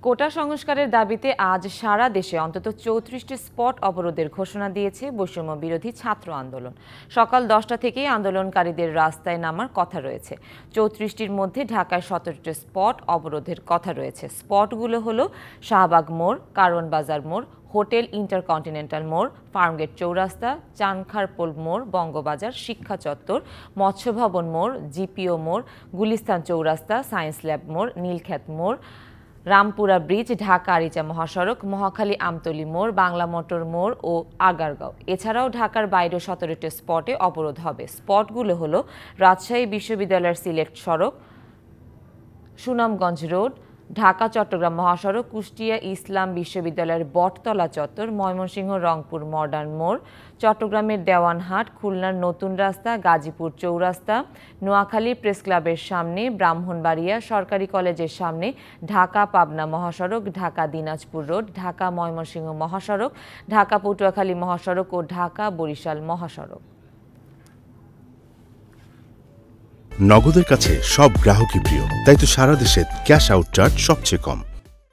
কোটা সংস্কারের দাবিতে আজ সারা দেশে অন্তত ৩৪টি স্পট অবরোধের ঘোষণা দিয়েছে বৈষম্য বিরোধী ছাত্র আন্দোলন। সকাল ১০টা থেকেই আন্দোলনকারীদের রাস্তায় নামার কথা রয়েছে। ৩৪টির মধ্যে ঢাকায় ১৭টি স্পট অবরোধের কথা রয়েছে। স্পটগুলো হলো শাহবাগ মোড়, কারওয়ান বাজার মোড়, হোটেল ইন্টারকন্টিনেন্টাল মোড়, ফার্মগেট চৌরাস্তা, চানখারপোল মোড়, বঙ্গবাজার, শিক্ষা চত্বর, মৎস্য ভবন মোড়, জিপিও মোড়, গুলিস্তান চৌরাস্তা, সায়েন্স ল্যাব মোড়, নীলক্ষেত মোড়, রামপুরা ব্রিজ, ঢাকা আরিচা মহাসড়ক, মহাখালী আমতলী মোড়, বাংলা মোটর মোড় ও আগারগাঁও। এছাড়াও ঢাকার বাইরে ১৭টি স্পটে অবরোধ হবে। স্পটগুলো হলো রাজশাহী বিশ্ববিদ্যালয়ের সিলেট সড়ক, সুনামগঞ্জ রোড, ঢাকা চট্টগ্রাম মহাসড়ক, কুষ্টিয়া ইসলাম বিশ্ববিদ্যালয়ের বটতলা চত্বর, ময়মনসিংহ রংপুর মডার্ন মোড়, চট্টগ্রামের দেওয়ানহাট, খুলনার নতুন রাস্তা, গাজীপুর চৌরাস্তা, নোয়াখালী প্রেস ক্লাবের সামনে, ব্রাহ্মণবাড়িয়া সরকারি কলেজের সামনে, ঢাকা পাবনা মহাসড়ক, ঢাকা দিনাজপুর রোড, ঢাকা ময়মনসিংহ মহাসড়ক, ঢাকা পটুয়াখালী মহাসড়ক ও ঢাকা বরিশাল মহাসড়ক। নগদের কাছে সব গ্রাহকই প্রিয়, তাই তো সারা দেশে ক্যাশ আউট চার্জ সবচেয়ে কম।